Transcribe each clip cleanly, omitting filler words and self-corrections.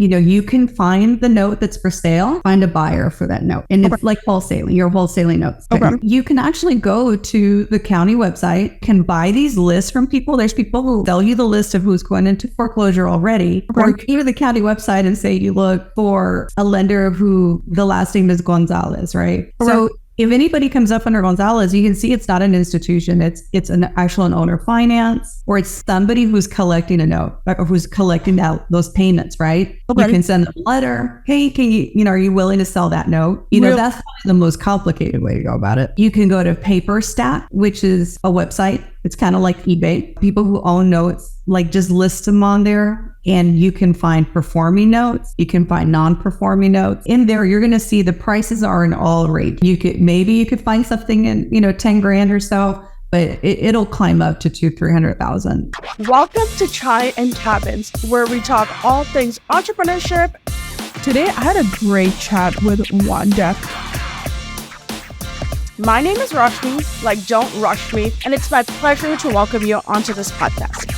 you can find the note that's for sale, find a buyer for that note. And it's like wholesaling, you're wholesaling notes. Okay. You can actually go to the county website, can buy these lists from people. There's people who sell you the list of who's going into foreclosure already. Okay. Or you can go to the county website and say you look for a lender who the last name is Gonzalez, right? Okay. So if anybody comes up under Gonzalez, you can see it's not an institution. It's an owner finance, or it's somebody who's collecting a note or who's collecting those payments, right? Okay. You can send them a letter. Hey, are you willing to sell that note? That's probably the most complicated way to go about it. You can go to Paper Stack, which is a website. It's kind of like eBay. People who own notes, just list them on there, and you can find performing notes. You can find non-performing notes. In there, you're going to see the prices are in all rates. Maybe you could find something in 10 grand or so, but it'll climb up to 300,000. Welcome to Chai and Cabins, where we talk all things entrepreneurship. Today, I had a great chat with Wanda. My name is Rashmi, don't rush me, and it's my pleasure to welcome you onto this podcast.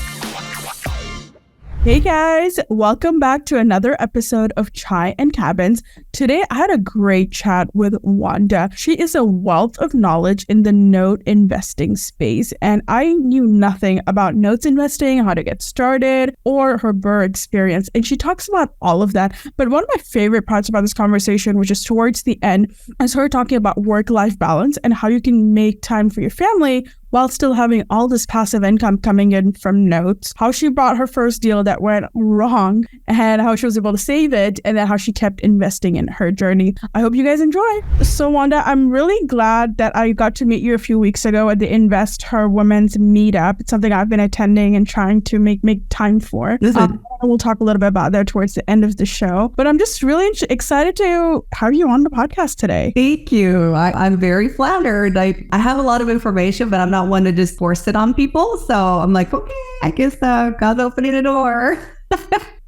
Hey guys, welcome back to another episode of Chai and Cabins. Today, I had a great chat with Wanda. She is a wealth of knowledge in the note investing space, and I knew nothing about notes investing, how to get started, or her burr experience. And she talks about all of that. But one of my favorite parts about this conversation, which is towards the end, is her talking about work-life balance and how you can make time for your family while still having all this passive income coming in from notes, how she bought her first deal that went wrong, and how she was able to save it, and then how she kept investing in her journey. I hope you guys enjoy. So Wanda, I'm really glad that I got to meet you a few weeks ago at the Invest Her Women's Meetup. It's something I've been attending and trying to make time for. We'll talk a little bit about that towards the end of the show. But I'm just really excited to have you on the podcast today. Thank you. I'm very flattered. I have a lot of information, but I'm not one to just force it on people. So I'm like, okay, I guess God's opening a door.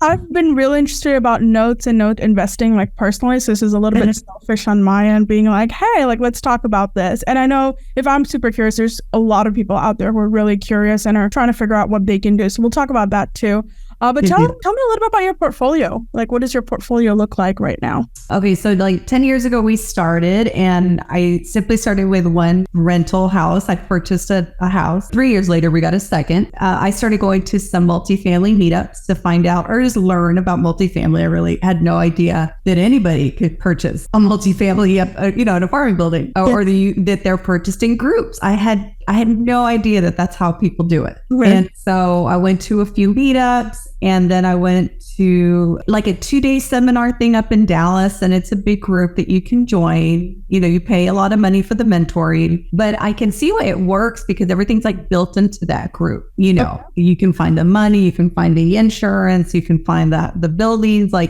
I've been really interested about notes and note investing, personally. So this is a little bit selfish on my end, being like, hey, let's talk about this. And I know if I'm super curious, there's a lot of people out there who are really curious and are trying to figure out what they can do. So we'll talk about that too. But tell me a little bit about your portfolio. What does your portfolio look like right now? Okay, so 10 years ago we started, and I simply started with one rental house. I purchased a house. 3 years later, we got a second. I started going to some multifamily meetups to find out or just learn about multifamily. I really had no idea that anybody could purchase a multifamily, an apartment building, or that they're purchased in groups. I had no idea that that's how people do it. Right. And so I went to a few meetups, and then I went to a 2-day seminar thing up in Dallas, and it's a big group that you can join. You pay a lot of money for the mentoring, but I can see why it works because everything's built into that group. You can find the money, you can find the insurance, you can find the buildings, I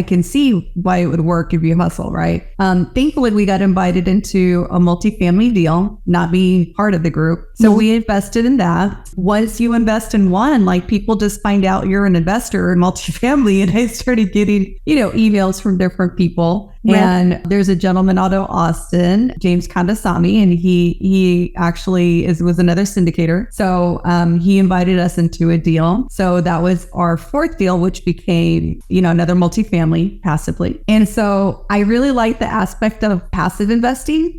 can see why it would work if you hustle, right? Thankfully, we got invited into a multifamily deal, not being part of the group. So we invested in that. Once you invest in one, people just find out you're an investor in multifamily, and I started getting, emails from different people. Right. And there's a gentleman out of Austin, James Kandasamy, and he actually was another syndicator. So he invited us into a deal. So that was our fourth deal, which became, another multifamily passively. And so I really like the aspect of passive investing,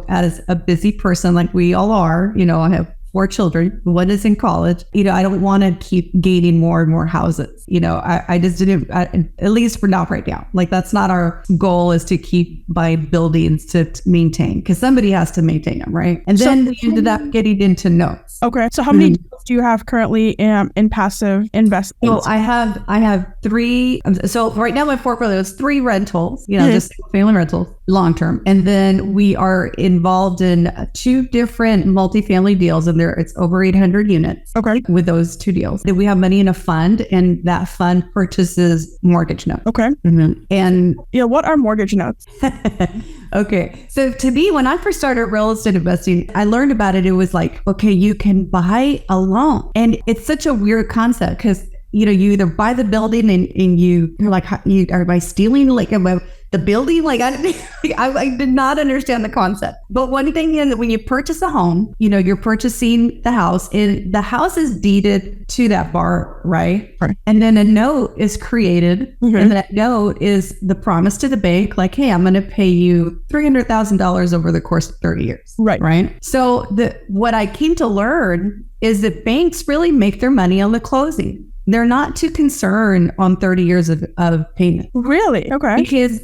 as a busy person like we all are. I have 4 children. One is in college. I don't want to keep gaining more and more houses. I just didn't, at least for not right now. That's not our goal, is to keep buying buildings to maintain, because somebody has to maintain them, right? And then we ended up getting into notes. Okay. So how many deals do you have currently in passive investments? So I have 3. So right now my portfolio is 3 rentals, just family rentals, long-term. And then we are involved in 2 different multifamily deals, and it's over 800 units. Okay. With those 2 deals. Then we have money in a fund, and that fund purchases mortgage notes. Okay. Mm-hmm. And what are mortgage notes? Okay. So to me, when I first started real estate investing, I learned about it. It was okay, you can buy a loan. And it's such a weird concept because you either buy the building and you're like, are by stealing like the building? Like I did not understand the concept. But one thing is that when you purchase a home, you're purchasing the house, and the house is deeded to that borrower, right? And then a note is created, and that note is the promise to the bank, like, hey, I'm going to pay you $300,000 over the course of 30 years. Right. So what I came to learn is that banks really make their money on the closing. They're not too concerned on 30 years of payment. Really? Okay. Because,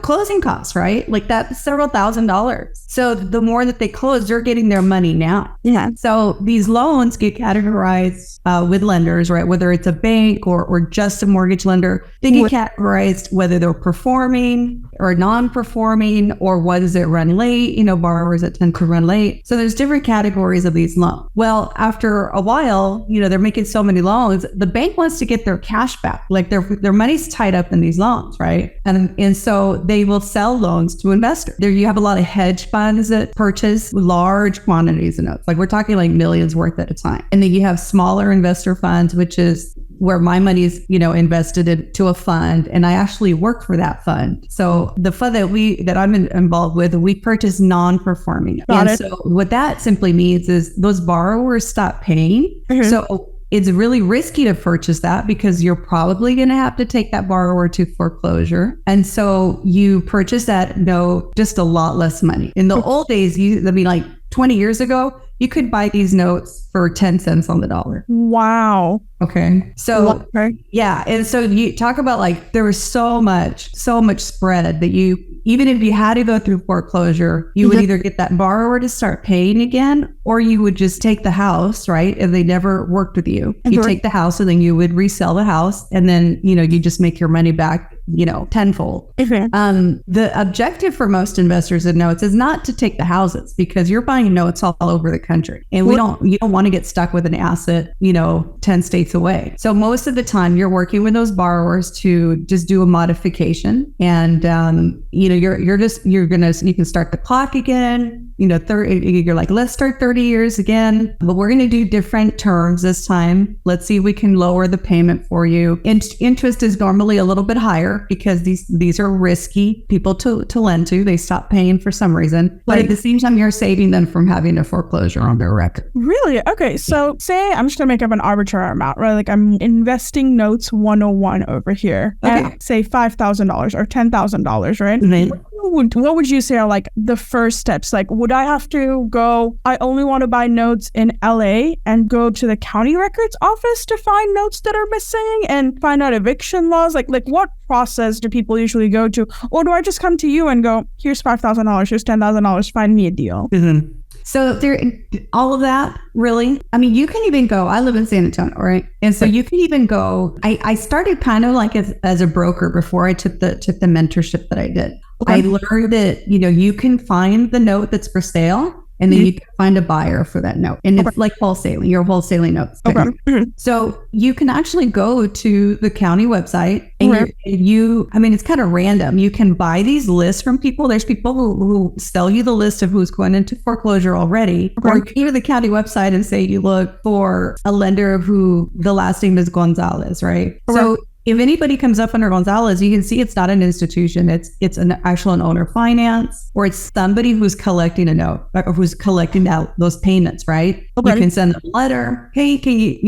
closing costs, right? Like that's several $1,000s. So the more that they close, they're getting their money now. Yeah. So these loans get categorized with lenders, right? Whether it's a bank or just a mortgage lender, they get categorized whether they're performing or non-performing, or ones that run late, borrowers that tend to run late. So there's different categories of these loans. Well, after a while, they're making so many loans, the bank wants to get their cash back. Like their money's tied up in these loans, right? And so they will sell loans to investors. There you have a lot of hedge funds that purchase large quantities of notes. Like we're talking like millions worth at a time. And then you have smaller investor funds, which is where my money is, invested into a fund, and I actually work for that fund. So the fund that I'm involved with, we purchase non-performing. So what that simply means is those borrowers stop paying. So it's really risky to purchase that because you're probably going to have to take that borrower to foreclosure. And so you purchase that note just a lot less money. In the old days, like 20 years ago, you could buy these notes for 10 cents on the dollar. Wow. Okay. So yeah. And so you talk about like, there was so much spread that even if you had to go through foreclosure, you would either get that borrower to start paying again, or you would just take the house, right? If they never worked with you, you take the house and then you would resell the house, and then, you just make your money back, tenfold. The objective for most investors in notes is not to take the houses, because you're buying notes all over the country, and you don't want to get stuck with an asset, 10 states away. So most of the time you're working with those borrowers to just do a modification, and you can start the clock again. You're like, let's start 30 years again, but we're going to do different terms this time. Let's see if we can lower the payment for you. Interest is normally a little bit higher because these are risky people to lend to. They stop paying for some reason, but at the same time, you're saving them from having a foreclosure on their record. Really? Okay. So say I'm just going to make up an arbitrary amount, right? Like I'm investing notes 101 over here, and say $5,000 or $10,000, right? What would you say are like the first steps? Like, would I have to go, I only want to buy notes in LA, and go to the county records office to find notes that are missing and find out eviction laws? Like what process do people usually go to? Or do I just come to you and go, here's $5,000, here's $10,000, find me a deal? So all of that, really. I mean, you can even go, I live in San Antonio, right? And so you can even go, I started kind of like as a broker before I took the mentorship that I did. I learned that, you can find the note that's for sale, and then you can find a buyer for that note. And it's like wholesaling, you're wholesaling notes. So you can actually go to the county website, and it's kind of random. You can buy these lists from people. There's people who sell you the list of who's going into foreclosure already. Or you can go to the county website and say you look for a lender who the last name is Gonzalez, right? So if anybody comes up under Gonzalez, you can see it's not an institution. It's an owner finance, or it's somebody who's collecting a note, or who's collecting out those payments, right? You can send them a letter. Hey,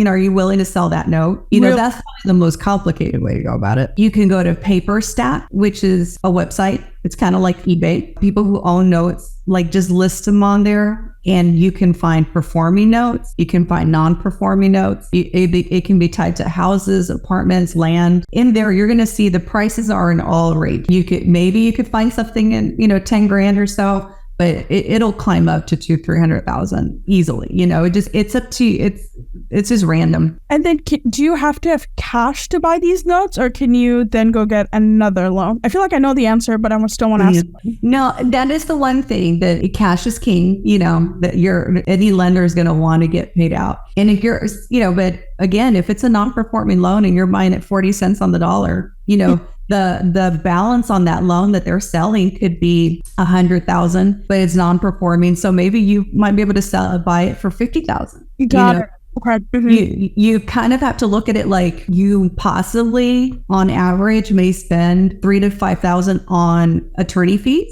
are you willing to sell that note? That's probably the most complicated way to go about it. You can go to PaperStack, which is a website. It's kind of like eBay. People who own notes, like, just list them on there, and you can find performing notes. You can find non-performing notes. It can be tied to houses, apartments, land. In there, you're going to see the prices are in all range. You could find something in 10 grand or so, but it'll climb up to 200,000-300,000 easily. It's up to you. It's just random. And then do you have to have cash to buy these notes, or can you then go get another loan? I feel like I know the answer, but I still want to ask. No, that is the one thing, that cash is king, that any lender is going to want to get paid out. And if you're, but again, if it's a non-performing loan and you're buying at 40 cents on the dollar, the balance on that loan that they're selling could be 100,000, but it's non-performing. So maybe you might be able to buy it for 50,000. Got it. Okay. You kind of have to look at it like you possibly, on average, may spend $3,000 to $5,000 on attorney fees,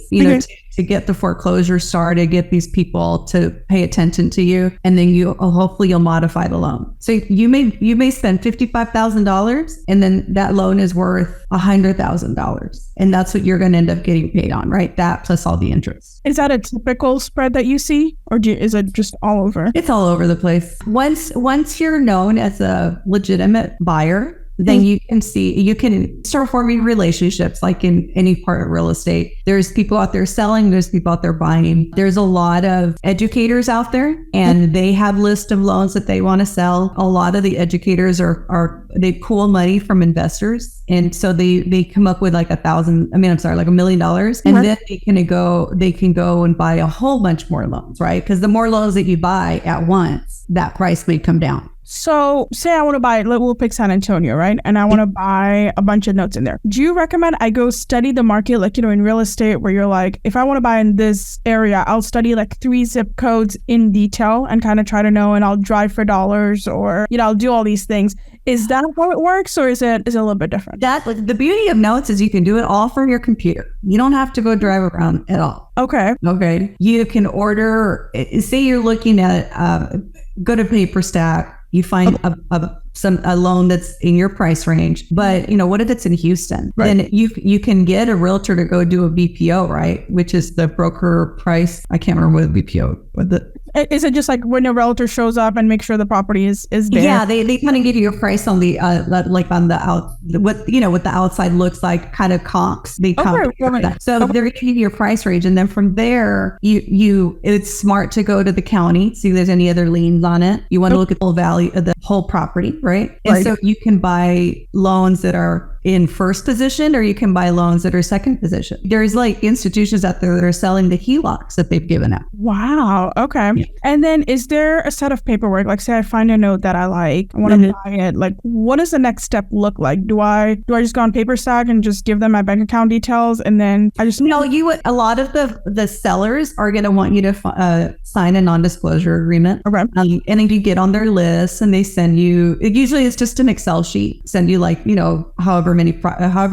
to get the foreclosure started, get these people to pay attention to you, and then hopefully you'll modify the loan. So you may spend $55,000, and then that loan is worth $100,000, and that's what you're going to end up getting paid on, right? That plus all the interest. Is that a typical spread that you see, or is it just all over? It's all over the place. Once you're known as a legitimate buyer, then you can start forming relationships like in any part of real estate. There's people out there selling, there's people out there buying. There's a lot of educators out there, and they have lists of loans that they want to sell. A lot of the educators they pool money from investors. And so they come up with like $1 million. And then they can go and buy a whole bunch more loans, right? Because the more loans that you buy at once, that price may come down. So say I want to buy, we'll pick San Antonio, right? And I want to buy a bunch of notes in there. Do you recommend I go study the market, like, in real estate, where you're like, if I want to buy in this area, I'll study like 3 zip codes in detail and kind of try to know, and I'll drive for dollars, or, I'll do all these things. Is that how it works, or is it a little bit different? The beauty of notes is you can do it all from your computer. You don't have to go drive around at all. Okay. You can order, say you're looking at, go to PaperStack. You find a loan that's in your price range, but what if it's in Houston? Right. Then you can get a realtor to go do a BPO, right? Which is the broker price. I can't remember what BPO. Is it just like when a realtor shows up and make sure the property is there? Yeah, they kind of give you a price on the what the outside looks like, kind of comps. They So they're giving you your price range, and then from there, it's smart to go to the county, see if there's any other liens on it. You want to look at the whole value of the whole property, right? And so you can buy loans that are in first position, or you can buy loans that are second position. There's like institutions out there that are selling the HELOCs that they've given out. Wow. Okay. Yeah. And then is there a set of paperwork? Like, say I find a note that I like, I want to buy it. Like, what does the next step look like? Do I just go on PaperStack and just give them my bank account details, and then I just... No, a lot of the sellers are going to want you to sign a non-disclosure agreement. Okay. And then you get on their list, and they send you, usually it's just an Excel sheet, send you like, however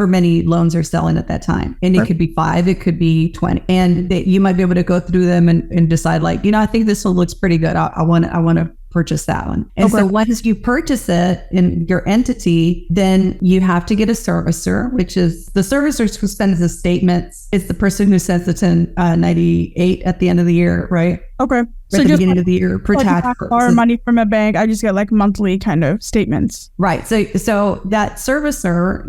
many loans are selling at that time. And it could be 5, it could be 20. And you might be able to go through them and decide like, I think this one looks pretty good. I want to purchase that one. And so once you purchase it in your entity, then you have to get a servicer, which is the servicer who sends the statements. It's the person who sends the 1098 at the end of the year, right? Okay. So at the beginning of the year, for tax purposes. Or money from a bank, I just get like monthly kind of statements. Right. So that servicer,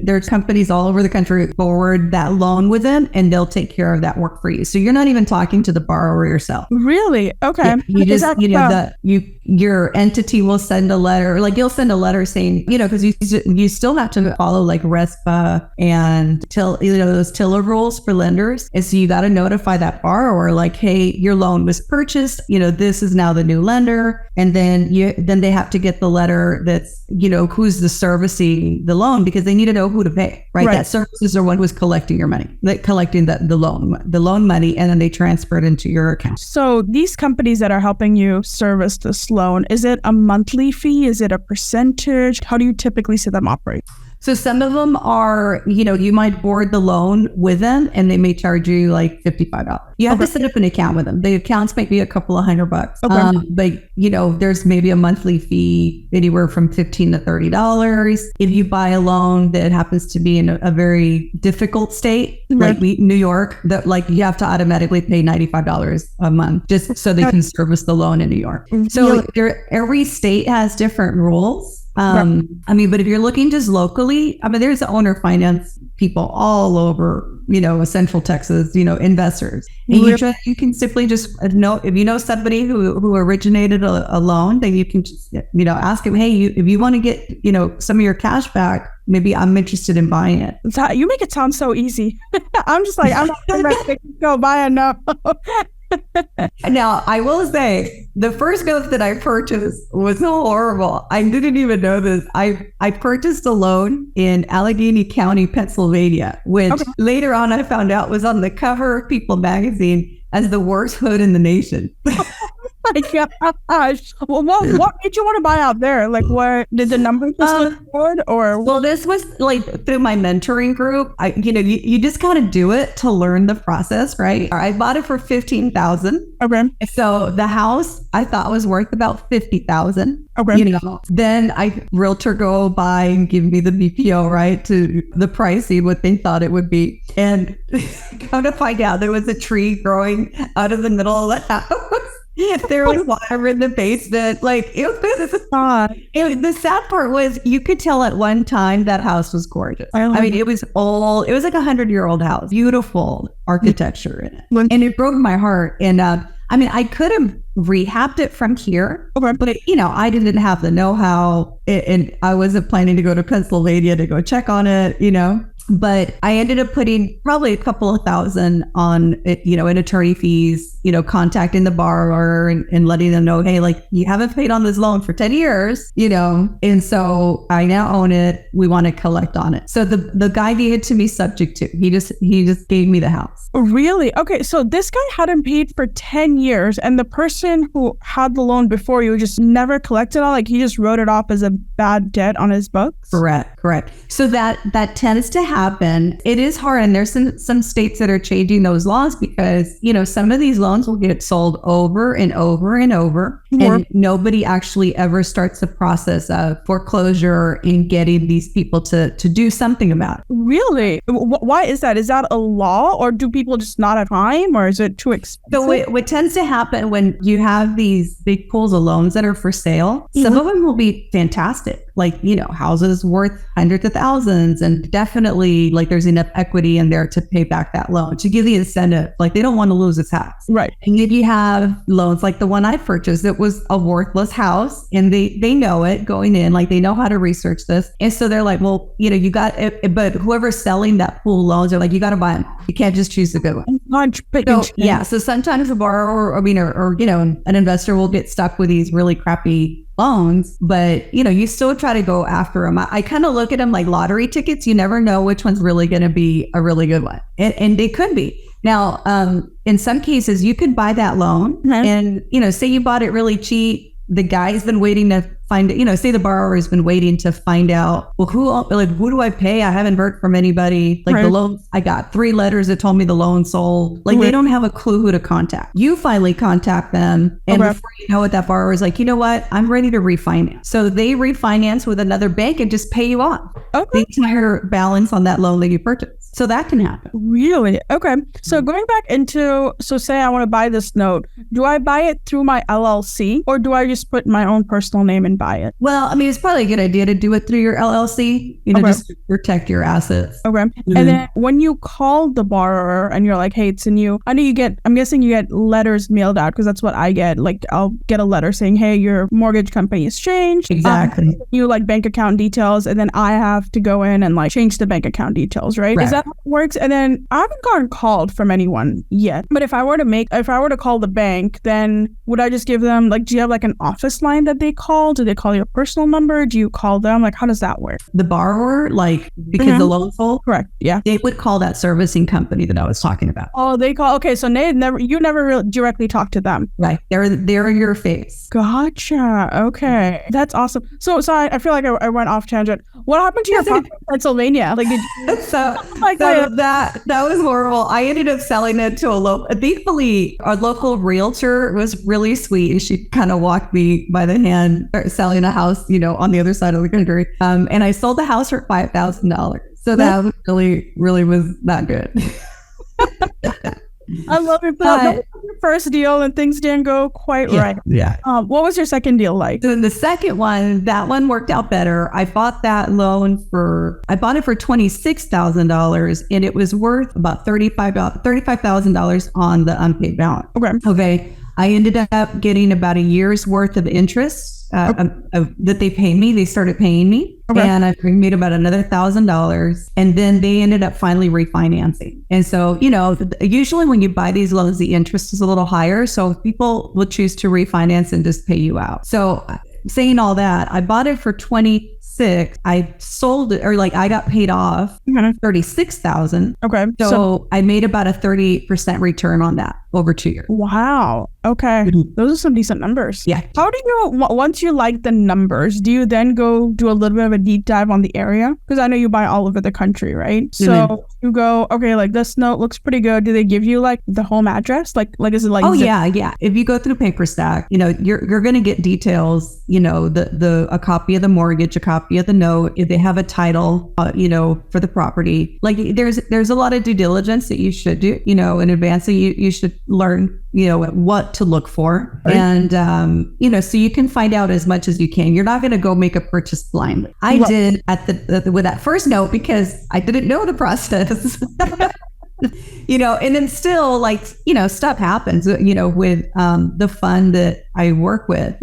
there's companies all over the country forward that loan with them, and they'll take care of that work for you. So you're not even talking to the borrower yourself. Really? Okay. Yeah, your entity will send a letter, like you'll send a letter saying, because you still have to follow like RESPA and those TILA rules for lenders. And so you got to notify that borrower like, hey, your loan was purchased. This is now the new lender. And then they have to get the letter that's, who's the servicing the loan, because they need to know who to pay, right? That service is the one who's collecting your money, like collecting the loan money, and then they transfer it into your account. So these companies that are helping you service this loan, is it a monthly fee? Is it a percentage? How do you typically see them operate? So some of them are, you might board the loan with them, and they may charge you like $55. You have to set up an account with them. The accounts might be a couple of $100. Okay. But there's maybe a monthly fee anywhere from $15 to $30. If you buy a loan that happens to be in a very difficult state, like New York, that like you have to automatically pay $95 a month just so they can service the loan in New York. So every state has different rules. But if you're looking just locally, there's owner finance people all over, Central Texas, investors. And you can simply just know, if you know somebody who originated a loan, then you can just, ask him, hey, if you want to get, some of your cash back, maybe I'm interested in buying it. You make it sound so easy. I'm just like, I'm not ready to go buy a note. Now, I will say, the first note that I purchased was horrible. I didn't even know this. I purchased a loan in Allegheny County, Pennsylvania, which later on I found out was on the cover of People magazine as the worst hood in the nation. my gosh. Well, what made you want to buy out there? Like, what did the numbers just look good, or? Well, this was like through my mentoring group. You just kind of do it to learn the process, right? I bought it for $15,000. Okay. So the house I thought was worth about $50,000. Okay. Then realtor go by and give me the BPO, right, to the pricing what they thought it would be, and come to find out there was a tree growing out of the middle of the house. There was water in the basement. Like it was. The sad part was you could tell at one time that house was gorgeous. I mean, it was old. It was like 100-year-old house, beautiful architecture in it, and it broke my heart. And I mean, I could have rehabbed it from here, but I didn't have the know-how, and I wasn't planning to go to Pennsylvania to go check on it, But I ended up putting probably a couple of $1,000 on it, in attorney fees, contacting the borrower and letting them know, hey, like you haven't paid on this loan for 10 years, and so I now own it. We want to collect on it. So the guy needed to be subject to. He just gave me the house. Really? Okay, so this guy hadn't paid for 10 years, and the person who had the loan before you just never collected on. Like he just wrote it off as a bad debt on his books. Correct. So that tends to happen. It is hard, and there's some states that are changing those laws because some of these loans will get sold over and over and over, and nobody actually ever starts the process of foreclosure and getting these people to do something about it. Really? Why is that? Is that a law, or do people just not have time, or is it too expensive? So what tends to happen when you have these big pools of loans that are for sale, some of them will be fantastic. Like, houses worth hundreds of thousands, and definitely like there's enough equity in there to pay back that loan, to give the incentive. Like they don't want to lose this house. Right. And if you have loans like the one I purchased, it was a worthless house, and they know it going in, like they know how to research this. And so they're like, well, you got it, but whoever's selling that pool of loans, they're like, you got to buy them. You can't just choose the good one. So sometimes a borrower, or an investor will get stuck with these really crappy loans, but you still try to go after them. I kind of look at them like lottery tickets. You never know which one's really going to be a really good one, and they could be. Now, in some cases, you could buy that loan, and say you bought it really cheap. The guy's been waiting to find, say the borrower has been waiting to find out, well, who do I pay? I haven't heard from anybody. Like the loan, I got 3 letters that told me the loan sold. Like they don't have a clue who to contact. You finally contact them, and before you know it, that borrower is like, you know what? I'm ready to refinance. So they refinance with another bank and just pay you off the entire balance on that loan that you purchased. So that can happen. Really? Okay. So going back into, say I want to buy this note, do I buy it through my LLC, or do I just put my own personal name and buy it? Well, I mean, it's probably a good idea to do it through your LLC, just to protect your assets. Okay. Mm-hmm. And then when you call the borrower and you're like, hey, it's a new, I'm guessing you get letters mailed out, because that's what I get. Like I'll get a letter saying, hey, your mortgage company has changed. Exactly. You bank account details, and then I have to go in and change the bank account details, right? Is that how it works? And then I haven't gotten called from anyone yet, but if I were to call the bank, then would I just give them, do you have an office line that they call? Do they call your personal number? Do you call them? How does that work? The borrower, because the loan sold? Correct. Yeah. They would call that servicing company that I was talking about. Oh, they call. Okay. So you never really directly talk to them. Right. They're your face. Gotcha. Okay. That's awesome. So I feel like I went off tangent. What happened to your property in Pennsylvania? Did you... that was horrible. I ended up selling it to thankfully, our local realtor was really sweet, and she kind of walked me by the hand, selling a house, on the other side of the country. And I sold the house for $5,000. So that really, really was not good. I love it. But that was your first deal, and things didn't go quite right. Yeah. What was your second deal like? So the second one, that one worked out better. I bought that loan for $26,000, and it was worth about $35,000 on the unpaid balance. Okay. I ended up getting about a year's worth of interest that they paid me. They started paying me, and I made about another $1,000. And then they ended up finally refinancing. And so, usually when you buy these loans, the interest is a little higher. So people will choose to refinance and just pay you out. So saying all that, I bought it for $26,000. I sold it, or I got paid off $36,000. Okay. So I made about a 30% return on that. over 2 years. Wow. Okay. Those are some decent numbers. Yeah. How do you, once you like the numbers, do you then go do a little bit of a deep dive on the area? Because I know you buy all over the country, right? So you go, okay, like this note looks pretty good. Do they give you like the home address? Like is it like? Oh yeah. If you go through Paper Stack, you're going to get details, a copy of the mortgage, a copy of the note, if they have a title, for the property. Like there's a lot of due diligence that you should do, in advance. So you should learn, what to look for. Right. And, so you can find out as much as you can. You're not going to go make a purchase blindly. I did with that first note because I didn't know the process. And then still stuff happens, with the fund that I work with,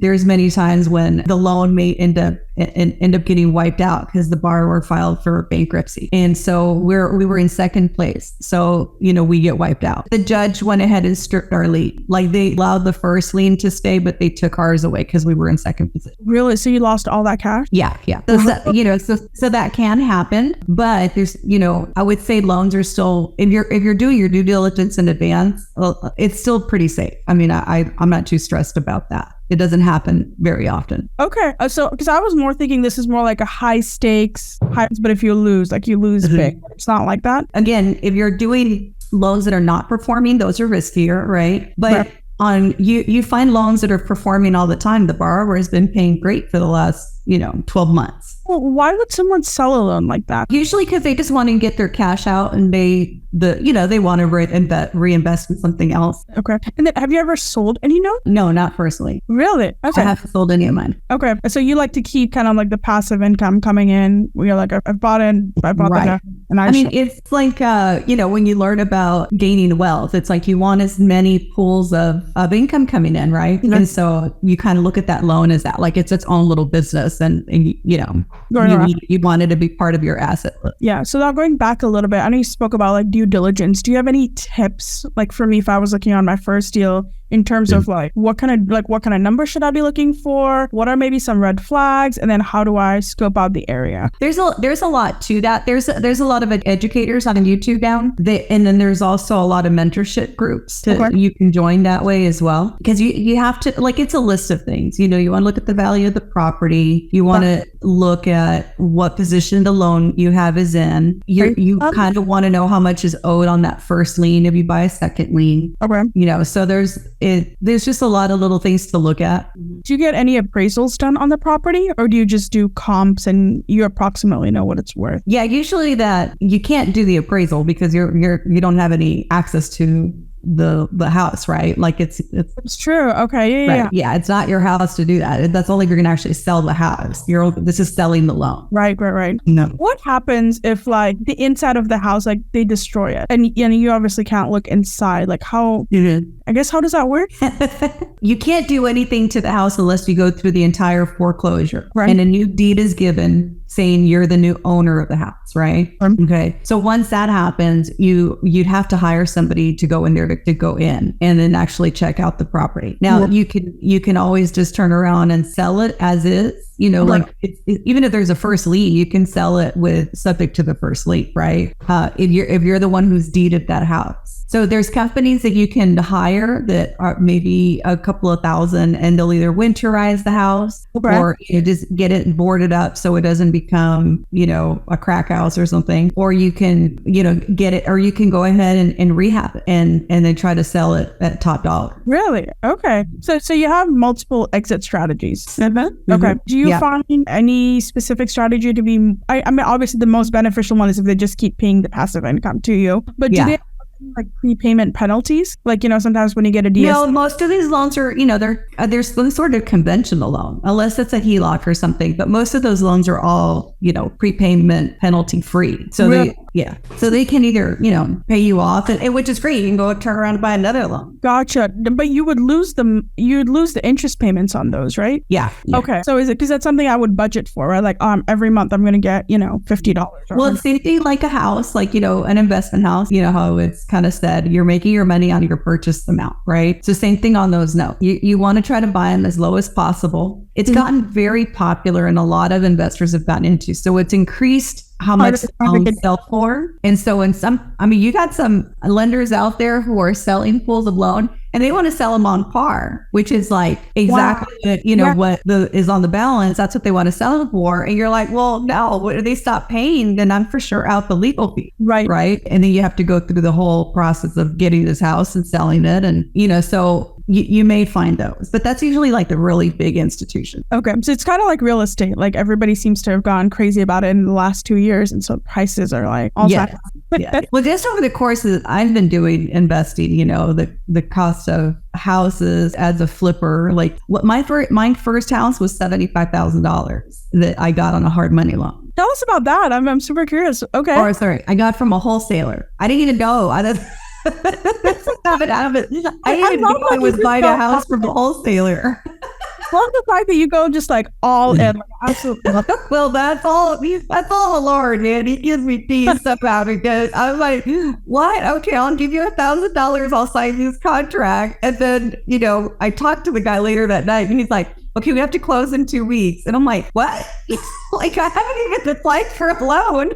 there's many times when the loan may end up getting wiped out because the borrower filed for bankruptcy. And so we were in second place. So, we get wiped out. The judge went ahead and stripped our lien. Like they allowed the first lien to stay, but they took ours away because we were in second position. Really? So you lost all that cash? Yeah. So that can happen, but there's, I would say loans are still, if you're doing your due diligence in advance, it's still pretty safe. I mean, I'm not too stressed about that. It doesn't happen very often. Okay. So, because I was more thinking this is more like a high stakes, but if you lose, you lose big. It's not like that. Again, if you're doing loans that are not performing, those are riskier, right? But you find loans that are performing all the time. The borrower has been paying great for the last, 12 months. Well, why would someone sell a loan like that? Usually because they just want to get their cash out and they want to reinvest in something else. Okay. And then have you ever sold any notes? No, not personally. Really? Okay. I haven't sold any of mine. Okay. So you like to keep kind of like the passive income coming in. You're like, I bought the note. And it's like, when you learn about gaining wealth, it's like you want as many pools of income coming in, right? Mm-hmm. And so you kind of look at that loan as that, like it's its own little business and you want it to be part of your asset list. Yeah. So now going back a little bit, I know you spoke about like due diligence. Do you have any tips, like for me, if I was looking on my first deal, in terms of what kind of number should I be looking for? What are maybe some red flags? And then how do I scope out the area? There's a lot to that. There's a lot of educators on YouTube now. And then there's also a lot of mentorship groups you can join that way as well. Because you have to, it's a list of things. You want to look at the value of the property. You want to look at what position the loan you have is in. You kind of want to know how much is owed on that first lien if you buy a second lien. Okay. So there's just a lot of little things to look at. Do you get any appraisals done on the property, or do you just do comps and you approximately know what it's worth? Yeah, usually that you can't do the appraisal because you don't have any access to the house, right? Like it's true. Okay. Yeah. It's not your house to do that. That's only if you're going to actually sell the house. This is selling the loan. Right. No. What happens if the inside of the house, they destroy it and you obviously can't look inside? How, I guess, how does that work? You can't do anything to the house unless you go through the entire foreclosure. Right. And a new deed is given saying you're the new owner of the house, right? Okay. So once that happens, you'd have to hire somebody to go in there to go in and then actually check out the property. Now you can always just turn around and sell it as is. Even if there's a first lien, you can sell it with subject to the first lien, right? If you're the one who's deeded that house. So there's companies that you can hire that are maybe a couple of thousand, and they'll either winterize the house or just get it boarded up so it doesn't become, a crack house or something. Or you can, get it, or you can go ahead and rehab it and then try to sell it at top dollar. Really? Okay. So you have multiple exit strategies. Mm-hmm. Okay. Do you find any specific strategy to be, I mean, obviously the most beneficial one is if they just keep paying the passive income to you, but do they prepayment penalties? Sometimes when you get a DS. No, most of these loans are, there's some sort of conventional loan, unless it's a HELOC or something. But most of those loans are all, prepayment penalty free. So they can either, pay you off, and which is great. You can go turn around and buy another loan. Gotcha. But you would lose the interest payments on those, right? Yeah. Okay. So is it, because that's something I would budget for, right? Every month I'm going to get, $50. Well, it's same thing like a house, an investment house, how it's kind of said, you're making your money on your purchase amount, right? So same thing on those notes. You want to try to buy them as low as possible. It's gotten very popular and a lot of investors have gotten into. So it's increased how much homes sell for. And so you got some lenders out there who are selling pools of loan and they want to sell them on par, which is like exactly what is on the balance. That's what they want to sell them for. And you're like, well, no, if they stop paying, then I'm for sure out the legal fee. Right. And then you have to go through the whole process of getting this house and selling it. And, so you may find those, but that's usually like the really big institution. Okay. So it's kind of like real estate. Like everybody seems to have gone crazy about it in the last 2 years. And so prices are like all yeah. Well, just over the course of I've been doing investing, the cost of houses as a flipper, like my first house was $75,000 that I got on a hard money loan. Tell us about that. I'm super curious. Okay. Or sorry, I got from a wholesaler. I didn't even know. I didn't even know I was buying a house from a wholesaler. Love the fact that you go just like all in. Like, absolutely. Well, that's all the Lord, man. He gives me peace somehow because I'm like, what? Okay, I'll give you $1,000. I'll sign this contract. And then, I talked to the guy later that night and he's like, okay, we have to close in 2 weeks. And I'm like, what? Like, I haven't even applied for a loan.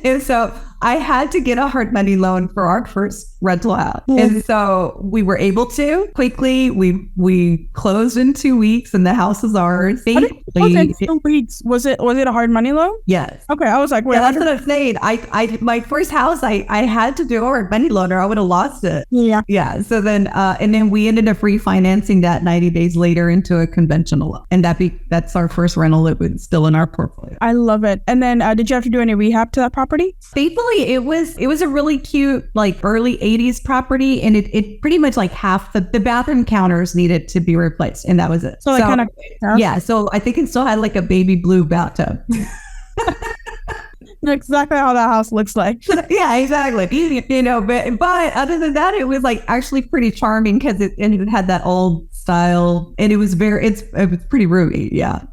And so I had to get a hard money loan for our first rental house. And so we were able to quickly, we closed in 2 weeks and the house is ours. In 2 weeks. Was it a hard money loan? Yes. Okay. I was like, wait, that's what I'm saying. I my first house, I had to do a hard money loan or I would have lost it. Yeah. Yeah. So then, and then we ended up refinancing that 90 days later into a conventional loan. And that's our first rental that was still in our portfolio. I love it. And then did you have to do any rehab to that property? Thankfully, it was a really cute, like early 80s property. And it pretty much like half the bathroom counters needed to be replaced. And that was it. So kind of, yeah. So I think it still had like a baby blue bathtub. Exactly how that house looks like. Yeah, exactly. But other than that, it was like actually pretty charming because it had that old style and it was pretty roomy. Yeah.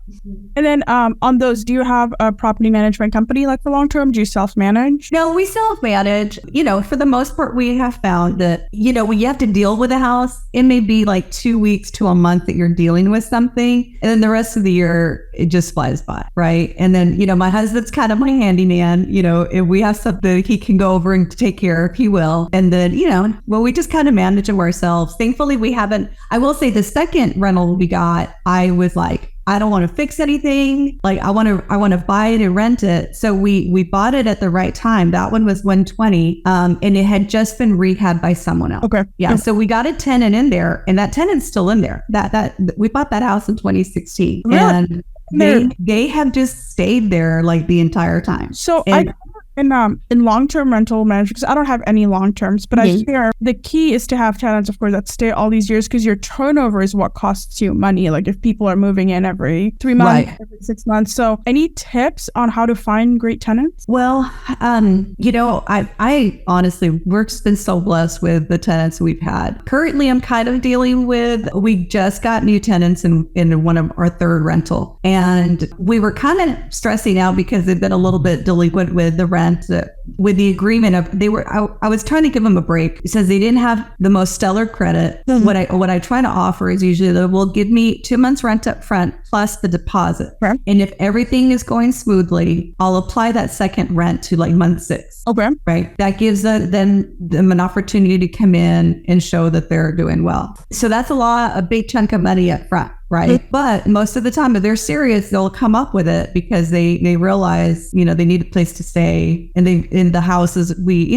And then on those, do you have a property management company like for long term? Do you self-manage? No, we self-manage. For the most part, we have found that, when you have to deal with a house, it may be like 2 weeks to a month that you're dealing with something. And then the rest of the year, it just flies by. Right. And then, my husband's kind of my handyman. If we have something he can go over and take care of, he will. And then, we just kind of manage them ourselves. Thankfully, we haven't. I will say the second rental we got, I was like, I don't want to fix anything. Like I want to buy it and rent it. So we bought it at the right time. That one was 120. And it had just been rehabbed by someone else. Okay. Yeah. So we got a tenant in there and that tenant's still in there. That we bought that house in 2016. Really? And they have just stayed there like the entire time. So in long-term rental management, because I don't have any long-terms, but I hear the key is to have tenants, of course, that stay all these years because your turnover is what costs you money. Like if people are moving in every 3 months, every 6 months. So any tips on how to find great tenants? Well, I honestly, we're just been so blessed with the tenants we've had. Currently, I'm kind of dealing with, we just got new tenants in one of our third rental. And we were kind of stressing out because they've been a little bit delinquent with the rent. With the agreement of I was trying to give them a break. It says they didn't have the most stellar credit. Mm-hmm. What I try to offer is usually they will give me 2 months rent up front plus the deposit. Okay. And if everything is going smoothly, I'll apply that second rent to like month 6. Okay. Right. That gives them an opportunity to come in and show that they're doing well. So that's a big chunk of money up front. Right. Mm-hmm. But most of the time, if they're serious, they'll come up with it because they realize, they need a place to stay. And in the houses, we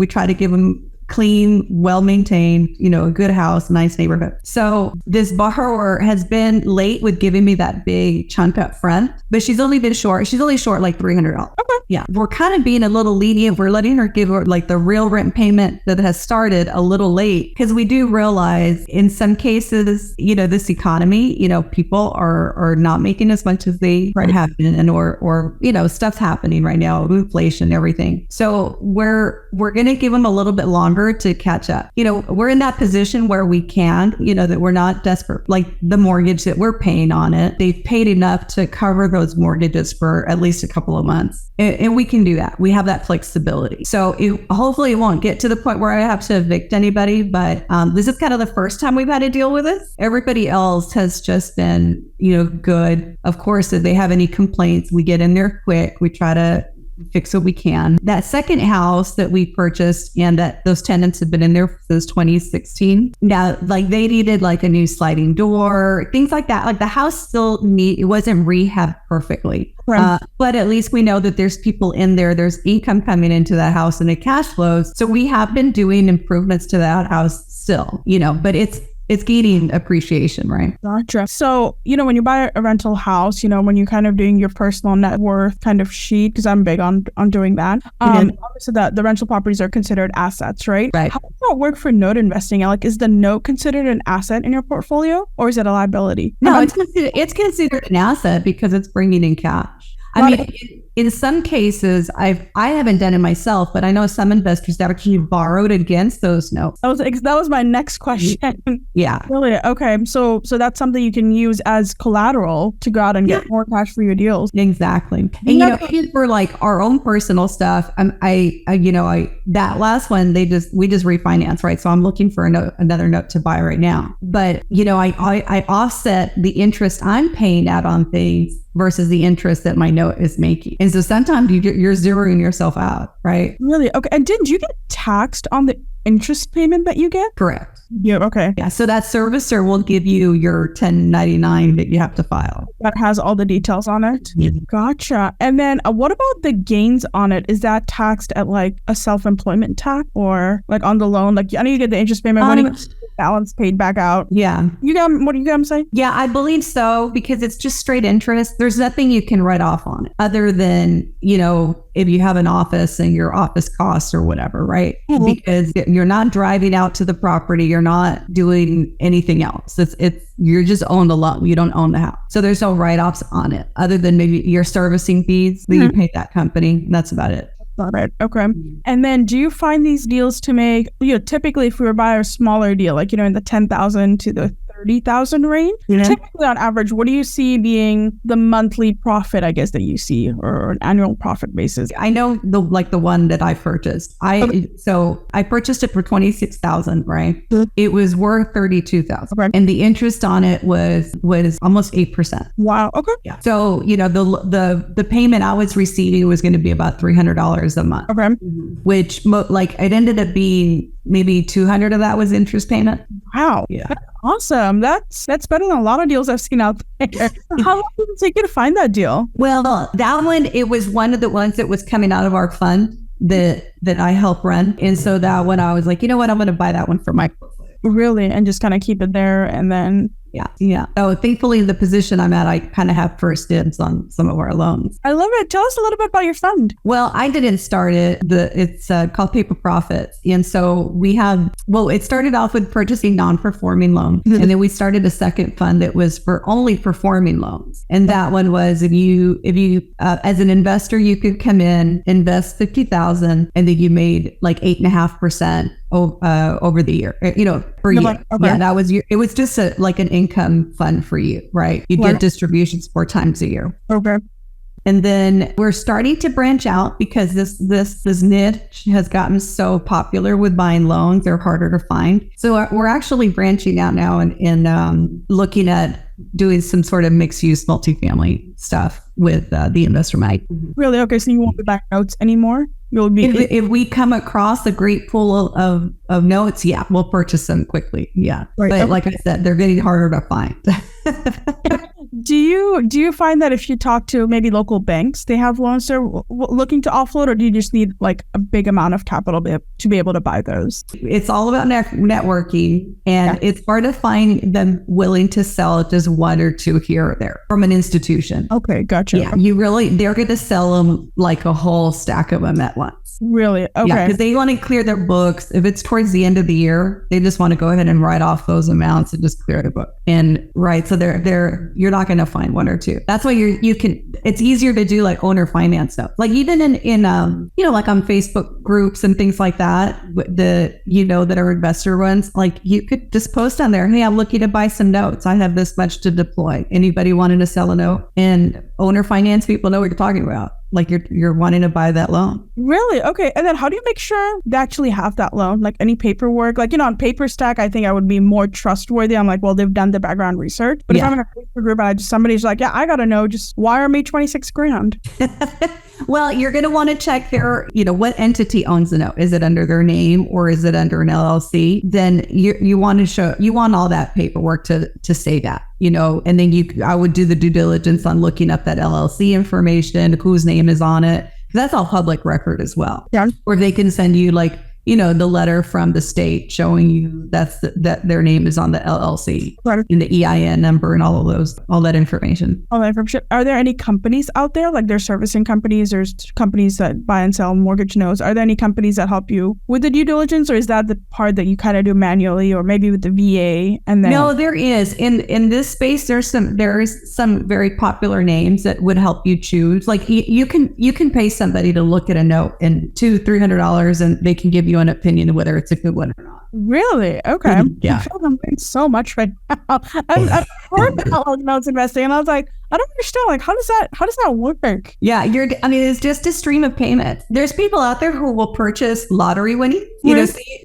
try to give them clean, well-maintained, a good house, nice neighborhood. So this borrower has been late with giving me that big chunk up front, but she's only short like $300. Okay. Yeah. We're kind of being a little lenient. We're letting her give her like the real rent payment that has started a little late because we do realize in some cases, this economy, people are not making as much as they have been and or stuff's happening right now, inflation, everything. So we're going to give them a little bit longer order to catch up. We're in that position where we can, that we're not desperate. Like the mortgage that we're paying on it, they've paid enough to cover those mortgages for at least a couple of months. And we can do that. We have that flexibility. So hopefully it won't get to the point where I have to evict anybody, but this is kind of the first time we've had to deal with this. Everybody else has just been, good. Of course, if they have any complaints, we get in there quick. We try to fix what we can. That second house that we purchased, and that those tenants have been in there since 2016. Now, like they needed like a new sliding door, things like that. Like the house still it wasn't rehabbed perfectly. Right. But at least we know that there's people in there. There's income coming into that house and it cash flows. So we have been doing improvements to that house still, but it's gaining appreciation, right? Gotcha. So, when you buy a rental house, when you're kind of doing your personal net worth kind of sheet, because I'm big on doing that. Obviously, the rental properties are considered assets, right? Right. How does that work for note investing? Like, is the note considered an asset in your portfolio, or is it a liability? No, it's considered an asset because it's bringing in cash. I mean, in some cases, I haven't done it myself, but I know some investors that actually borrowed against those notes. That was my next question. Yeah. Really? Okay. So that's something you can use as collateral to go out and get more cash for your deals. Exactly. And for like our own personal stuff, that last one we just refinance, right? So I'm looking for another note to buy right now. But I offset the interest I'm paying out on things versus the interest that my note is making. And so sometimes you're zeroing yourself out, right? Really? Okay. And didn't you get taxed on the interest payment that you get? Correct. Yeah. Okay. Yeah. So that servicer will give you your 1099 that you have to file. That has all the details on it. Mm-hmm. Gotcha. And then what about the gains on it? Is that taxed at like a self-employment tax or like on the loan? Like I know you get the interest payment when you get the balance paid back out. Yeah. What do you got to say? Yeah, I believe so because it's just straight interest. There's nothing you can write off on it other than, if you have an office and your office costs or whatever, right? Mm-hmm. Because you're not driving out to the property. You're not doing anything else. You're just own the loan. You don't own the house. So there's no write-offs on it other than maybe your servicing fees that you pay that company. That's about it. Got it. Okay. And then do you find these deals to make, typically if we were buying a smaller deal, like, in the 10,000 to the 30,000 range, typically on average, what do you see being the monthly profit, I guess, that you see or an annual profit basis? I know the one that I purchased. So I purchased it for 26,000, right? Mm-hmm. It was worth 32,000. Okay. And the interest on it was almost 8%. Wow. Okay. Yeah. So, the payment I was receiving was going to be about $300 a month. Okay. Which it ended up being maybe 200 of that was interest payment. Wow. Yeah. That's awesome. That's better than a lot of deals I've seen out there. How long did it take you to find that deal? Well, that one, it was one of the ones that was coming out of our fund that I help run. And so that one, I was like, you know what? I'm going to buy that one for my portfolio. Really? And just kind of keep it there and then... Yeah. So thankfully, the position I'm at, I kind of have first dibs on some of our loans. I love it. Tell us a little bit about your fund. Well, I didn't start it. It's called Paper Profits. And so it started off with purchasing non-performing loans. And then we started a second fund that was for only performing loans. And that one was if you as an investor, you could come in, invest $50,000, and then you made like 8.5% over the year, per year. Okay. Yeah, that was it was just like an income fund for you, right? You get distributions 4 times a year. Okay. And then we're starting to branch out because this niche has gotten so popular with buying loans. They're harder to find. So we're actually branching out now and looking at doing some sort of mixed use multifamily stuff with the investor mag. Really? Okay. So you won't be buying notes anymore? You'll be if we come across a great pool of notes, we'll purchase them quickly. Yeah. Right. But like I said, they're getting harder to find. Do you find that if you talk to maybe local banks, they have loans they're looking to offload, or do you just need like a big amount of capital to be able to buy those? It's all about networking, and it's hard to find them willing to sell just 1 or 2 here or there from an institution. Okay, gotcha. Yeah, they're going to sell them like a whole stack of them at once. Really? Okay. Yeah, because they want to clear their books. If it's towards the end of the year, they just want to go ahead and write off those amounts and just clear the book. And so you're not going going to find one or two. That's why it's easier to do like owner finance stuff. Like even in like on Facebook groups and things like that, that are investor ones, like you could just post on there, hey, I'm looking to buy some notes. I have this much to deploy. Anybody wanting to sell a note? And owner finance people know what you're talking about. Like you're wanting to buy that loan. Really? Okay. And then how do you make sure they actually have that loan? Like any paperwork? Like, on Paper Stack, I think I would be more trustworthy. I'm like, well, they've done the background research. But if I'm in a Facebook group and somebody's like, yeah, I got to know, just wire me $26,000. Well, you're going to want to check what entity owns the note. Is it under their name or is it under an LLC? Then you want all that paperwork to say that, and then I would do the due diligence on looking up that LLC information, whose name is on it. That's all public record as well. Yeah. Or they can send you the letter from the state showing you that their name is on the LLC, right, and the EIN number and all that information. Are there any companies out there, like there's servicing companies, there's companies that buy and sell mortgage notes? Are there any companies that help you with the due diligence, or is that the part that you kind of do manually, or maybe with the VA? And then no, there is in this space. There is some very popular names that would help you choose. Like you can pay somebody to look at a note and $200-$300, and they can give you an opinion of whether it's a good one or not. Really? Okay. Yeah. I feel like I'm learning so much right now. I've heard about notes investing, and I was like, I don't understand. Like, how does that work? Yeah, it's just a stream of payments. There's people out there who will purchase lottery winnings.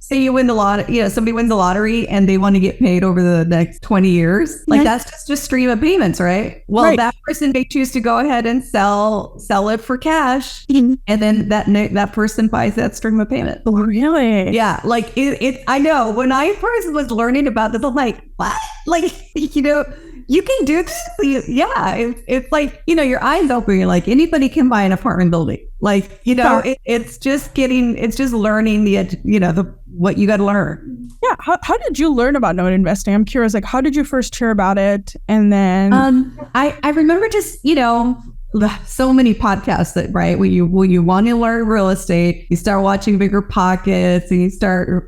Say you win the lottery. Somebody wins the lottery and they want to get paid over the next 20 years. Like that's just a stream of payments, right? Well, that person may choose to go ahead and sell it for cash, and then that person buys that stream of payments. Oh, really? Yeah, like it. I know when I first was learning about this, I'm like, what? Like you can do this. Yeah, it's like your eyes open. You're like, anybody can buy an apartment building. Like it's just learning the what you got to learn. Yeah. How did you learn about note investing? I'm curious. Like, how did you first hear about it? And then I remember just so many podcasts that when you want to learn real estate, you start watching Bigger Pockets and you start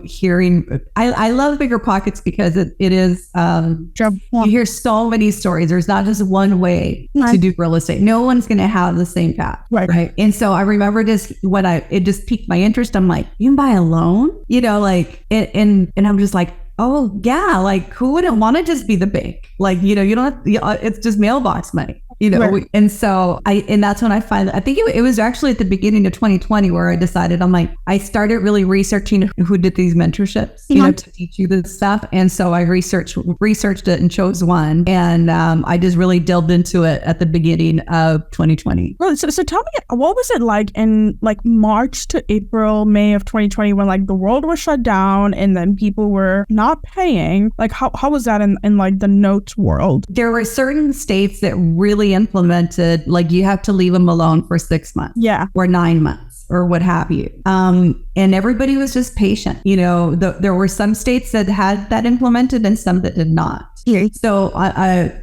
hearing. I love Bigger Pockets because it is you hear so many stories. There's not just one way to do real estate. No one's going to have the same path, right? And so I remember just it just piqued my interest. I'm like, you can buy a loan, and I'm just like, oh yeah, like who wouldn't want to just be the bank? Like you don't have, it's just mailbox money. Right. And so that's when I think it was actually at the beginning of 2020 where I decided, I started really researching who did these mentorships, to teach you this stuff. And so I researched it and chose one. And I just really delved into it at the beginning of 2020. Well, so tell me, what was it like in like March to April, May of 2020 when like the world was shut down and then people were not paying? Like how was that in like the notes world? There were certain states that really implemented, like you have to leave them alone for 6 months, or 9 months, or what have you. And everybody was just patient. There were some states that had that implemented and some that did not. So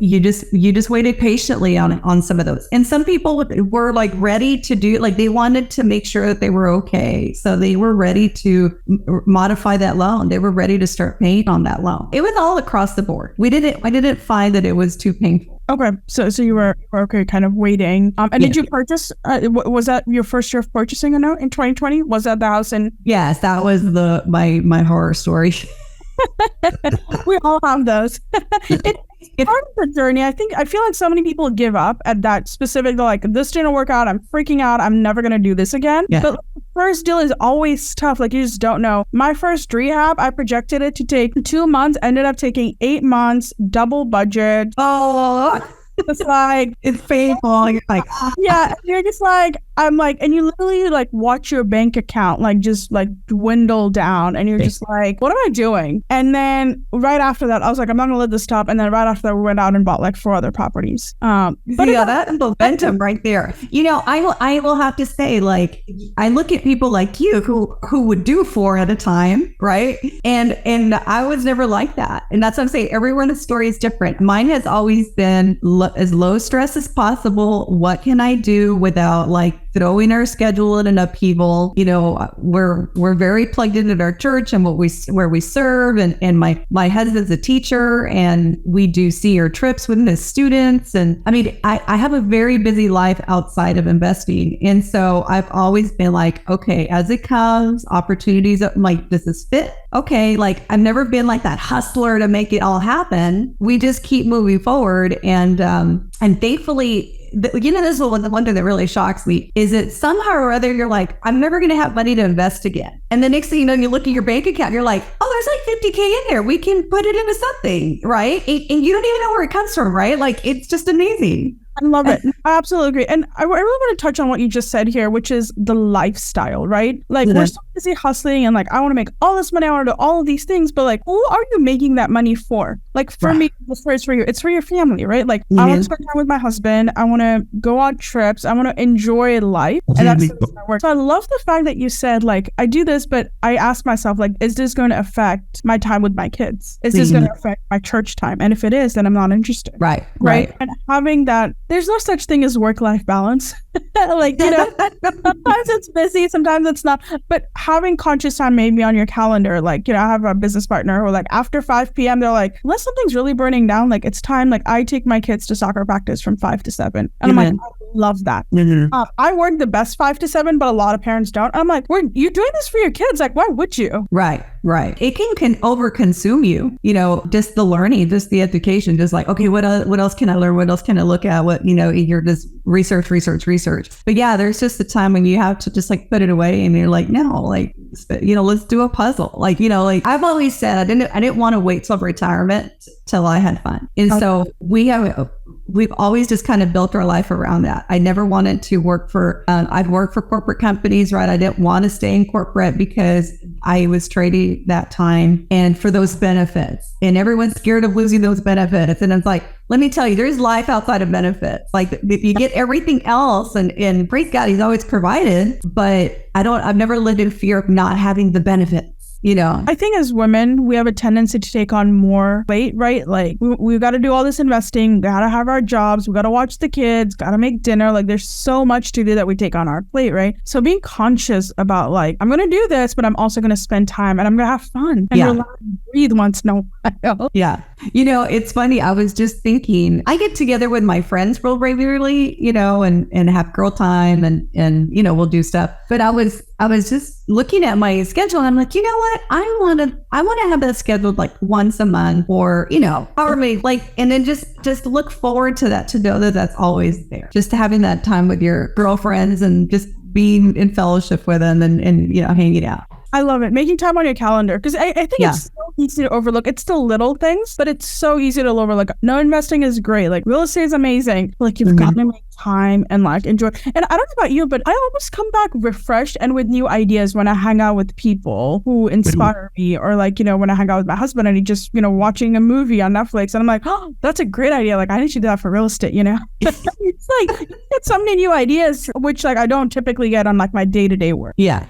you just waited patiently on some of those. And some people were like ready to do, like they wanted to make sure that they were okay. So they were ready to modify that loan. They were ready to start paying on that loan. It was all across the board. I didn't find that it was too painful. Okay, so you were okay, kind of waiting. And did you purchase? Was that your first year of purchasing a note in 2020? Was that the house in? Yes, that was my horror story. We all have those. It's part of the journey. I feel like so many people give up at that specific. They're like, this didn't work out. I'm freaking out. I'm never gonna do this again. Yeah. But the first deal is always tough. Like you just don't know. My first rehab, I projected it to take 2 months. Ended up taking 8 months. Double budget. Oh. It's like, it's painful. You're like, yeah, you're just like, I'm like, and you literally like watch your bank account like just like dwindle down, and you're just like, what am I doing? And then right after that, I was like, I'm not gonna let this stop. And then right after that, we went out and bought like 4 other properties. But yeah, that's momentum right there. I will have to say, like, I look at people like you who would do 4 at a time, right? And I was never like that. And that's what I'm saying. Everyone's story is different. Mine has always been as low stress as possible. What can I do without like throwing our schedule in an upheaval. You know, we're very plugged into our church and where we serve. And my husband's a teacher, and we do senior trips with the students. And I mean, I have a very busy life outside of investing. And so I've always been like, okay, as it comes, opportunities, I'm like, does this fit? Okay. Like, I've never been like that hustler to make it all happen. We just keep moving forward. And thankfully, you know, this is one thing that really shocks me is that somehow or other, you're like, I'm never going to have money to invest again. And the next thing you know, you look at your bank account, you're like, oh, there's like $50K in there. We can put it into something, right? And you don't even know where it comes from, right? Like, it's just amazing. I love it. I absolutely agree. And I really want to touch on what you just said here, which is the lifestyle, right? Like, we're so busy hustling and like, I want to make all this money, I want to do all of these things, but like, who are you making that money for? Like, for me, it's for you. It's for your family, right? Like, I want to spend time with my husband. I want to go on trips. I want to enjoy life. And that's my work. So I love the fact that you said, like, I do this, but I ask myself, like, is this going to affect my time with my kids? Is this going to affect my church time? And if it is, then I'm not interested. Right. And having that, there's no such thing as work-life balance. Like, you know, sometimes it's busy, sometimes it's not. But having conscious time maybe on your calendar, like, you know, I have a business partner who, like, after 5 p.m., they're like, unless something's really burning down, like, it's time. Like, I take my kids to soccer practice from 5 to 7. And I'm like, I love that. I work the best 5 to 7, but a lot of parents don't. I'm like, you're doing this for your kids. Like, why would you? Right. It can overconsume you, you know, just the learning, just the education, just like, okay, what else can I learn? What else can I look at? What, you know, you're just research. But yeah, there's just a time when you have to just like put it away and you're like, no, like, you know, let's do a puzzle. Like, you know, like I've always said, I didn't want to wait till retirement till I had fun. And so we've always just kind of built our life around that. I never wanted to work for, I'd worked for corporate companies, right? I didn't want to stay in corporate because I was trading that time and for those benefits, and everyone's scared of losing those benefits. And it's like, let me tell you, there's life outside of benefits. Like, you get everything else, and praise God, he's always provided, but I've never lived in fear of not having the benefits. You know, I think as women, we have a tendency to take on more weight, right? Like, we've got to do all this investing, got to have our jobs, we got to watch the kids, got to make dinner. Like, there's so much to do that we take on our plate, right? So being conscious about, like, I'm going to do this, but I'm also going to spend time and I'm going to have fun and relax and breathe once in a while. Yeah. You know, it's funny. I was just thinking, I get together with my friends real regularly, you know, and have girl time and, you know, we'll do stuff. But I was just looking at my schedule and I'm like, you know what? I want to have that scheduled like once a month or, you know, however many, like, and then just look forward to that, to know that that's always there. Just having that time with your girlfriends and just being in fellowship with them and, you know, hanging out. I love it. Making time on your calendar. Because I think it's so easy to overlook. It's still little things, but it's so easy to overlook. No, investing is great. Like, real estate is amazing. Like, you've got to make time and like enjoy. And I don't know about you, but I always come back refreshed and with new ideas when I hang out with people who inspire me, or like, you know, when I hang out with my husband and he just, you know, watching a movie on Netflix and I'm like, oh, that's a great idea. Like, I need to do that for real estate, you know? It's like, you get so many new ideas, which like I don't typically get on like my day-to-day work. Yeah.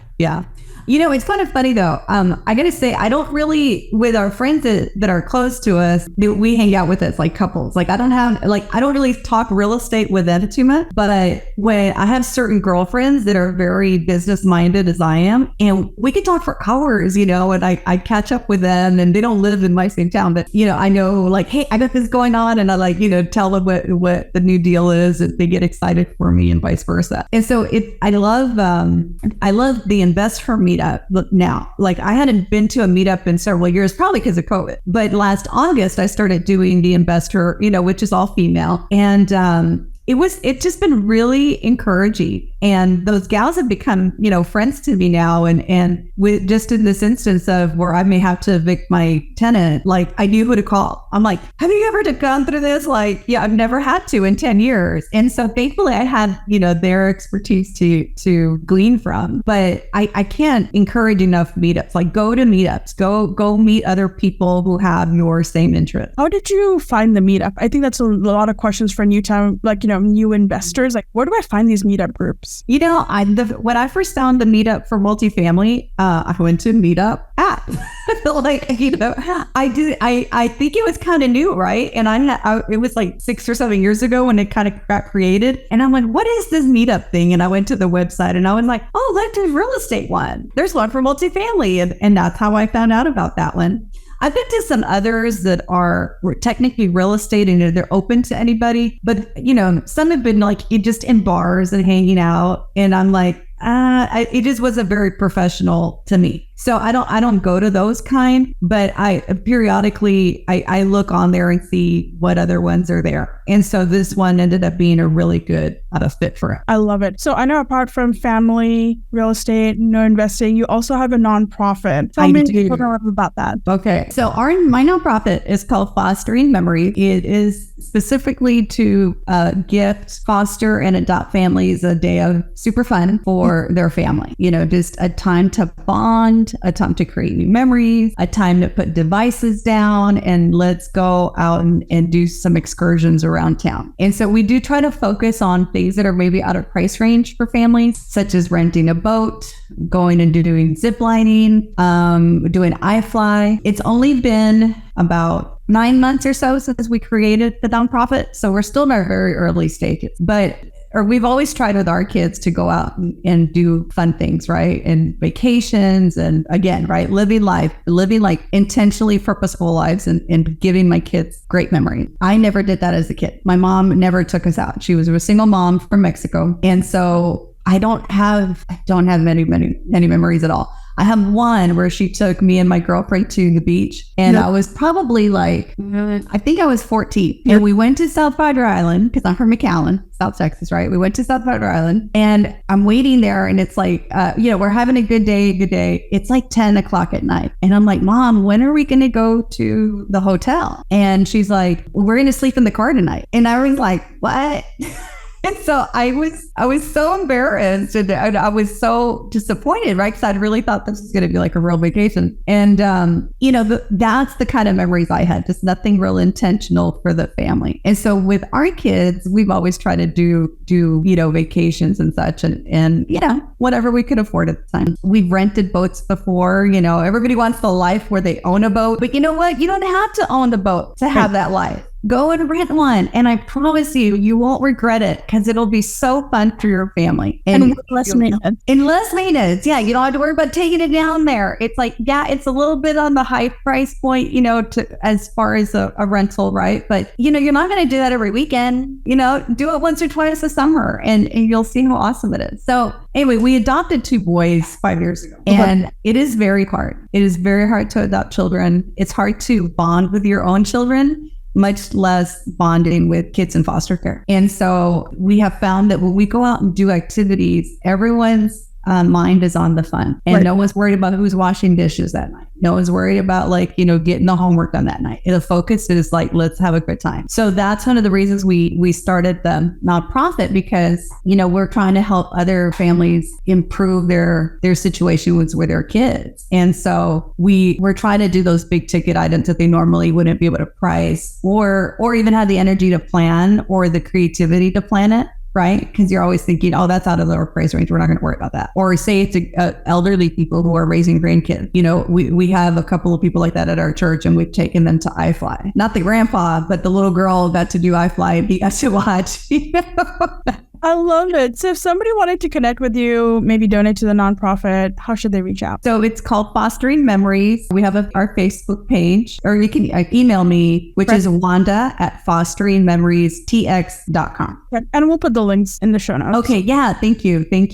You know, it's kind of funny though. I gotta say, I don't really, with our friends that are close to us, we hang out with us like couples. Like, I don't really talk real estate with them too much, but when I have certain girlfriends that are very business minded as I am, and we can talk for hours, you know, and I catch up with them, and they don't live in my same town, but you know, I know like, hey, I got this going on, and I like, you know, tell them what the new deal is, and they get excited for me and vice versa. And so I love the Invest for meetup now. Like, I hadn't been to a meetup in several years, probably because of COVID. But last August, I started doing the Investor, you know, which is all female. And it's just been really encouraging. And those gals have become, you know, friends to me now. And with just in this instance of where I may have to evict my tenant, like, I knew who to call. I'm like, have you ever gone through this? Like, yeah, I've never had to in 10 years. And so thankfully I had, you know, their expertise to glean from. But I can't encourage enough meetups. Like, go to meetups, go meet other people who have your same interests. How did you find the meetup? I think that's a lot of questions for a new time. Like, you know, new investors? Like, where do I find these meetup groups? When I first found the meetup for multifamily, I went to Meetup app. I think it was kind of new, right? And it was like 6 or 7 years ago when it kind of got created. And I'm like, what is this Meetup thing? And I went to the website and I was like, oh, look, there's real estate one. There's one for multifamily. And that's how I found out about that one. I've been to some others that are technically real estate and they're open to anybody. But, some have been like just in bars and hanging out. And I'm like, it just wasn't very professional to me. So I don't go to those kind, but I periodically look on there and see what other ones are there. And so this one ended up being a really good fit for it. I love it. So I know apart from family, real estate, no investing, you also have a nonprofit. Tell me a little about that. Okay. So my nonprofit is called Fostering Memories. It is specifically to gift, foster, and adopt families a day of super fun for their family. Just a time to bond, a time to create new memories, a time to put devices down, and let's go out and do some excursions around town. And so we do try to focus on things that are maybe out of price range for families, such as renting a boat, going and doing zip lining, doing iFly. It's only been about 9 months or so since we created the nonprofit. So we're still in our very early stages, or we've always tried with our kids to go out and do fun things, right? And vacations and again, right? Living like intentionally purposeful lives and giving my kids great memories. I never did that as a kid. My mom never took us out. She was a single mom from Mexico. And so I don't have many memories at all. I have one where she took me and my girlfriend to the beach, and I was probably like, I think I was 14. And we went to South Padre Island because I'm from McAllen, South Texas, right? We went to South Padre Island, and I'm waiting there, and it's like, we're having a good day. It's like 10 o'clock at night. And I'm like, Mom, when are we going to go to the hotel? And she's like, we're going to sleep in the car tonight. And I was like, what? And so I was so embarrassed and I was so disappointed, right? Because I'd really thought this was going to be like a real vacation. And, that's the kind of memories I had, just nothing real intentional for the family. And so with our kids, we've always tried to do vacations and such and whatever we could afford at the time. We've rented boats before, everybody wants the life where they own a boat. But you know what? You don't have to own the boat to have that life. Go and rent one. And I promise you won't regret it because it'll be so fun for your family. And less maintenance. And less maintenance. Yeah. You don't have to worry about taking it down there. It's like, it's a little bit on the high price point, as far as a rental, right? But, you're not going to do that every weekend. Do it once or twice a summer and you'll see how awesome it is. So anyway, we adopted 2 boys 5 years ago. And it is very hard. It is very hard to adopt children. It's hard to bond with your own children, much less bonding with kids in foster care. And so we have found that when we go out and do activities, everyone's mind is on the fun. And no one's worried about who's washing dishes that night. No one's worried about getting the homework done that night. The focus is let's have a good time. So that's one of the reasons we started the nonprofit because, we're trying to help other families improve their situation with their kids. And so we're trying to do those big ticket items that they normally wouldn't be able to price or even have the energy to plan or the creativity to plan it. Right? Because you're always thinking, oh, that's out of the price range. We're not going to worry about that. Or say it's elderly people who are raising grandkids. We have a couple of people like that at our church and we've taken them to iFly. Not the grandpa, but the little girl got to do iFly and he got to watch. I love it. So if somebody wanted to connect with you, maybe donate to the nonprofit, how should they reach out? So it's called Fostering Memories. We have our Facebook page, or you can email me, which is wanda@fosteringmemoriestx.com. And we'll put the links in the show notes. Okay. Yeah. Thank you. And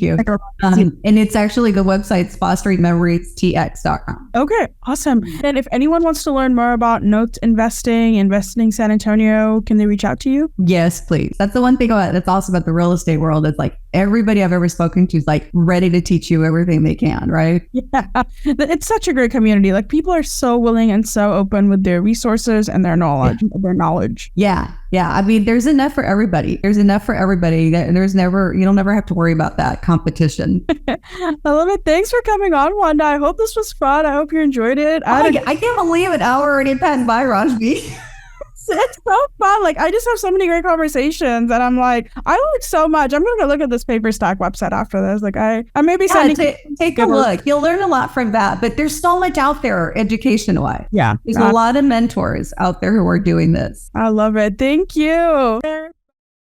it's actually the website's fosteringmemoriestx.com. Okay. Awesome. And if anyone wants to learn more about note investing in San Antonio, can they reach out to you? Yes, please. That's the one thing that's awesome about the real estate world. It's like everybody I've ever spoken to is ready to teach you everything they can, right? Yeah. It's such a great community. People are so willing and so open with their resources and their knowledge. Yeah. Yeah. I mean, there's enough for everybody. You'll never have to worry about that competition. I love it. Thanks for coming on, Wanda. I hope this was fun. I hope you enjoyed it. I can't believe an hour already passed by, Rashmi. it's so fun. Like, I just have so many great conversations, and I'm like, I learned so much. I'm going to look at this Paper Stack website after this. Like, I maybe take a look. You'll learn a lot from that, but there's so much out there education-wise. Yeah. There's a lot of mentors out there who are doing this. I love it. Thank you.